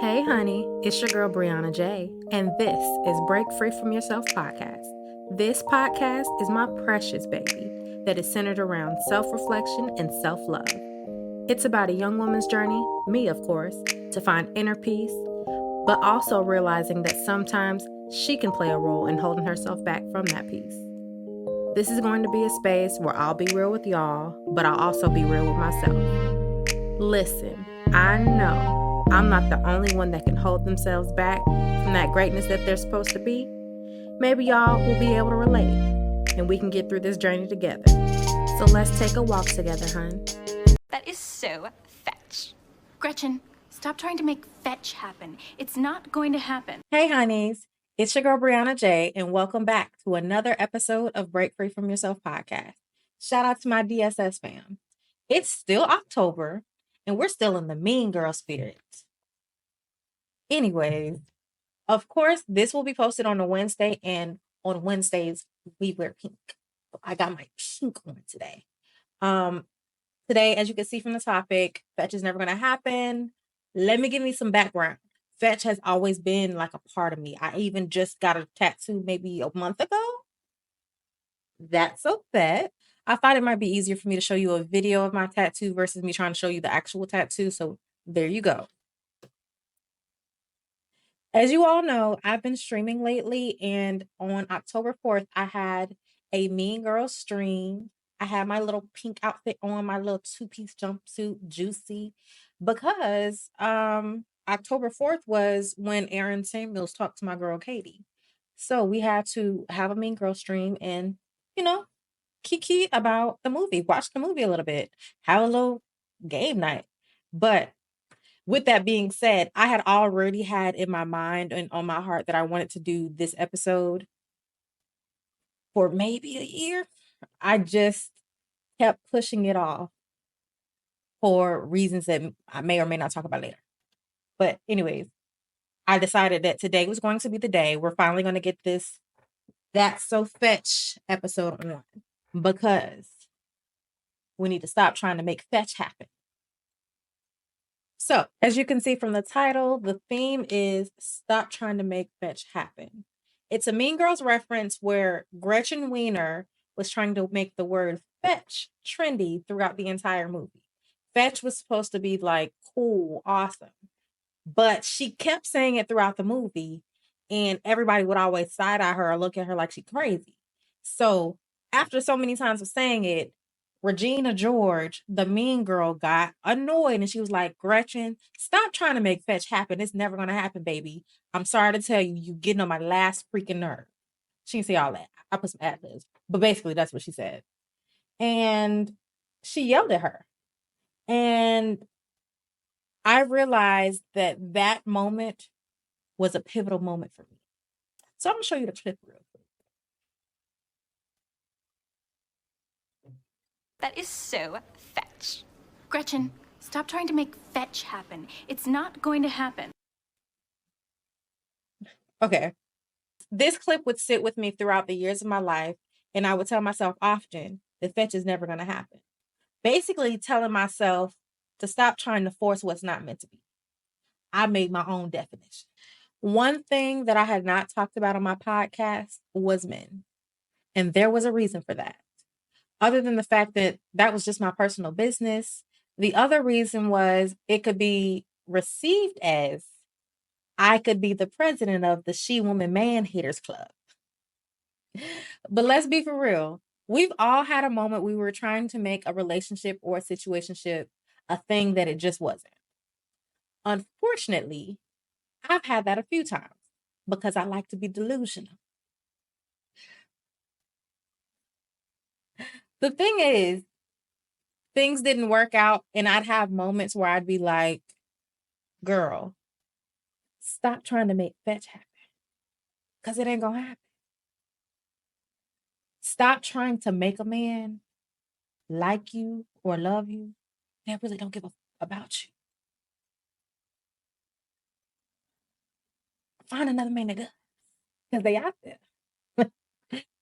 Hey, honey, it's your girl Brianna J, and this is Break Free From Yourself podcast. This podcast is my precious baby that is centered around self reflection and self love. It's about a young woman's journey, me, of course, to find inner peace, but also realizing that sometimes she can play a role in holding herself back from that peace. This is going to be a space where I'll be real with y'all, but I'll also be real with myself. Listen, I know I'm not the only one that can hold themselves back from that greatness that they're supposed to be. Maybe y'all will be able to relate, and we can get through this journey together. So let's take a walk together, hun. That is so fetch. Gretchen, stop trying to make fetch happen. It's not going to happen. Hey, honeys. It's your girl, Brianna J, and welcome back to another episode of Break Free From Yourself podcast. Shout out to my DSS fam. It's still October, and we're still in the mean girl spirit. Anyways, of course, this will be posted on a Wednesday, and on Wednesdays, we wear pink. I got my pink on today. Today, as you can see from the topic, fetch is never going to happen. Let me give me some background. Fetch has always been like a part of me. I even just got a tattoo maybe a month ago. That's so fat. I thought it might be easier for me to show you a video of my tattoo versus me trying to show you the actual tattoo. So there you go. As you all know, I've been streaming lately, and on October 4th, I had a Mean Girls stream. I had my little pink outfit on, my little two-piece jumpsuit, juicy, because October 4th was when Aaron Samuels talked to my girl Katie. So we had to have a Mean Girl stream and, kiki about the movie, watch the movie a little bit, have a little game night. But with that being said, I had already had in my mind and on my heart that I wanted to do this episode for maybe a year. I just kept pushing it off for reasons that I may or may not talk about later. But anyways, I decided that today was going to be the day. We're finally going to get this That's So Fetch episode on, because we need to stop trying to make fetch happen. So, as you can see from the title, the theme is Stop Trying to Make Fetch Happen. It's a Mean Girls reference where Gretchen Wiener was trying to make the word fetch trendy throughout the entire movie. Fetch was supposed to be like cool, awesome, but she kept saying it throughout the movie, and everybody would always side-eye her or look at her like she's crazy. So, after so many times of saying it, Regina George, the mean girl, got annoyed, and she was like, Gretchen, stop trying to make fetch happen. It's never going to happen, baby. I'm sorry to tell you, you getting on my last freaking nerve. She didn't say all that. I put some ad-libs, but basically that's what she said. And she yelled at her. And I realized that that moment was a pivotal moment for me. So I'm going to show you the clip real quick. That is so fetch. Gretchen, stop trying to make fetch happen. It's not going to happen. Okay. This clip would sit with me throughout the years of my life, and I would tell myself often that fetch is never going to happen. Basically telling myself to stop trying to force what's not meant to be. I made my own definition. One thing that I had not talked about on my podcast was men, and there was a reason for that. Other than the fact that that was just my personal business, the other reason was it could be received as I could be the president of the She Woman Man Haters Club. But let's be for real. We've all had a moment we were trying to make a relationship or a situationship a thing that it just wasn't. Unfortunately, I've had that a few times because I like to be delusional. The thing is, things didn't work out, and I'd have moments where I'd be like, girl, stop trying to make fetch happen, because it ain't gonna happen. Stop trying to make a man like you or love you that really don't give a about you. Find another man that does, because they out there.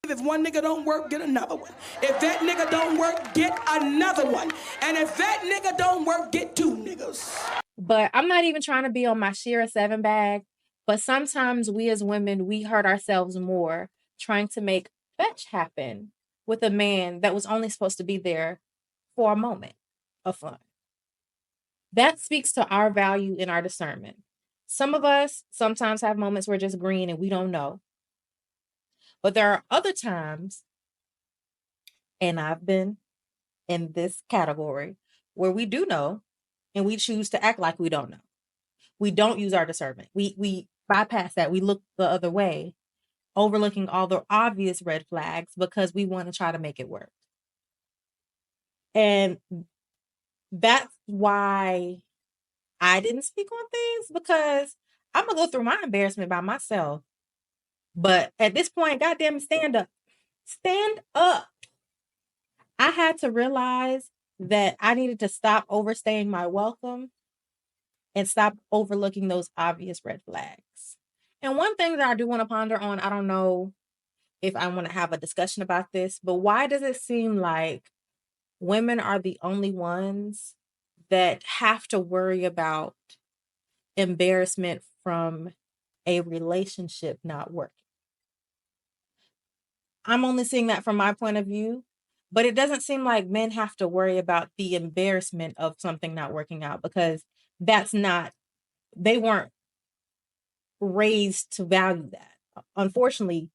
If one nigga don't work, get another one. If that nigga don't work, get another one. And if that nigga don't work, get two niggas. But I'm not even trying to be on my Shira 7 bag. But sometimes we as women, we hurt ourselves more trying to make fetch happen with a man that was only supposed to be there for a moment of fun. That speaks to our value and our discernment. Some of us sometimes have moments where just green and we don't know. But there are other times, and I've been in this category, where we do know and we choose to act like we don't know. We don't use our discernment. We bypass that. We look the other way, overlooking all the obvious red flags because we want to try to make it work. And that's why I didn't speak on things, because I'm gonna go through my embarrassment by myself. But at this point, goddamn, stand up. Stand up. I had to realize that I needed to stop overstaying my welcome and stop overlooking those obvious red flags. And one thing that I do want to ponder on, I don't know if I want to have a discussion about this, but why does it seem like women are the only ones that have to worry about embarrassment from a relationship not working? I'm only seeing that from my point of view, but it doesn't seem like men have to worry about the embarrassment of something not working out, because that's not, they weren't raised to value that. Unfortunately,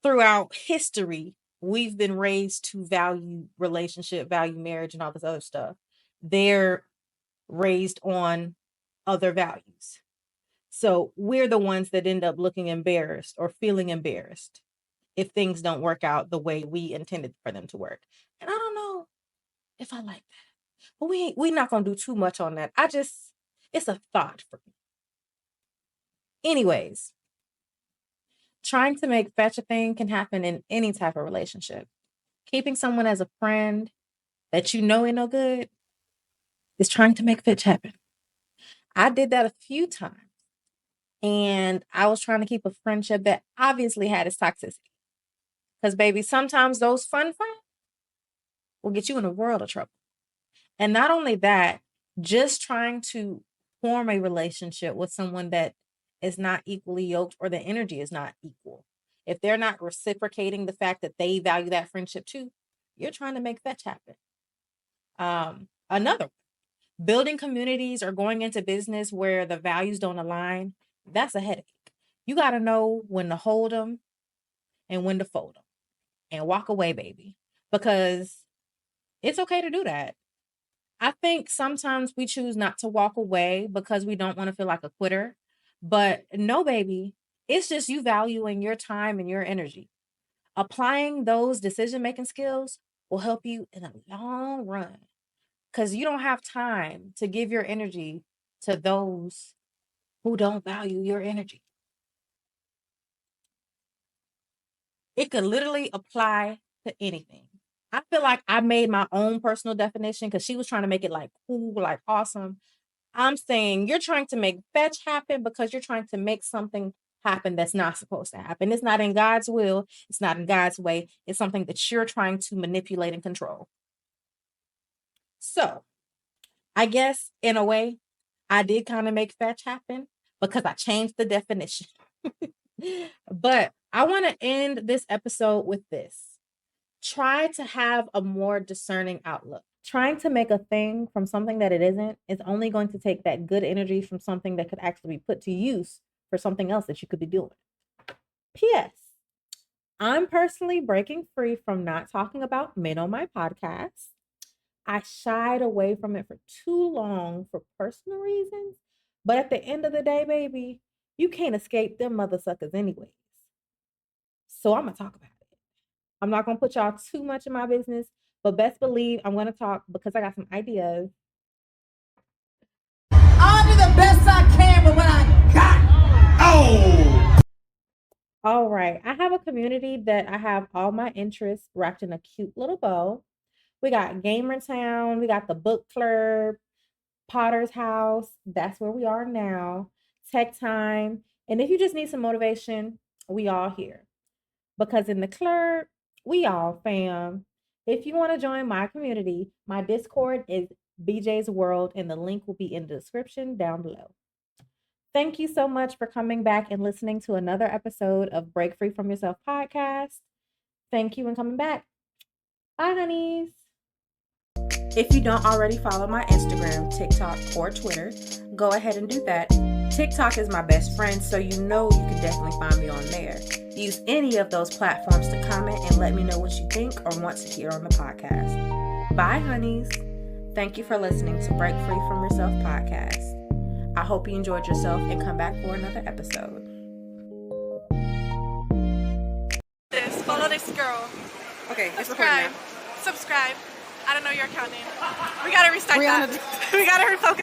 throughout history, we've been raised to value relationship, value marriage, and all this other stuff. They're raised on other values. So we're the ones that end up looking embarrassed or feeling embarrassed if things don't work out the way we intended for them to work. And I don't know if I like that. But we're not gonna do too much on that. It's a thought for me. Anyways, trying to make fetch a thing can happen in any type of relationship. Keeping someone as a friend that you know ain't no good is trying to make fetch happen. I did that a few times. And I was trying to keep a friendship that obviously had its toxicity. Because, baby, sometimes those fun friends will get you in a world of trouble. And not only that, just trying to form a relationship with someone that is not equally yoked, or the energy is not equal. If they're not reciprocating the fact that they value that friendship too, you're trying to make fetch happen. Another, building communities or going into business where the values don't align, that's a headache. You got to know when to hold them and when to fold them and walk away, baby, because it's okay to do that. I think sometimes we choose not to walk away because we don't want to feel like a quitter. But no, baby, it's just you valuing your time and your energy. Applying those decision making skills will help you in the long run, because you don't have time to give your energy to those who don't value your energy. It could literally apply to anything. I feel like I made my own personal definition because she was trying to make it like cool, like awesome. I'm saying you're trying to make fetch happen because you're trying to make something happen that's not supposed to happen. It's not in God's will. It's not in God's way. It's something that you're trying to manipulate and control. So I guess in a way, I did kind of make fetch happen because I changed the definition. But I want to end this episode with this. Try to have a more discerning outlook. Trying to make a thing from something that it isn't is only going to take that good energy from something that could actually be put to use for something else that you could be doing. P.S. I'm personally breaking free from not talking about men on my podcast. I shied away from it for too long for personal reasons. But at the end of the day, baby, you can't escape them mother suckers anyways. So I'm going to talk about it. I'm not going to put y'all too much in my business, but best believe I'm going to talk because I got some ideas. I'll do the best I can with what I got. Oh! All right. I have a community that I have all my interests wrapped in a cute little bow. We got Gamer Town, we got the book club, Potter's House. That's where we are now. Tech Time. And if you just need some motivation, we all here. Because in the club, we all fam. If you want to join my community, my Discord is BJ's World, and the link will be in the description down below. Thank you so much for coming back and listening to another episode of Break Free From Yourself podcast. Thank you and coming back. Bye, honeys. If you don't already follow my Instagram, TikTok, or Twitter, go ahead and do that. TikTok is my best friend, so you know you can definitely find me on there. Use any of those platforms to comment and let me know what you think or want to hear on the podcast. Bye, honeys. Thank you for listening to Break Free From Yourself podcast. I hope you enjoyed yourself and come back for another episode. Follow this girl. Okay, it's Subscribe. I don't know your account name. We gotta restart that. We gotta refocus.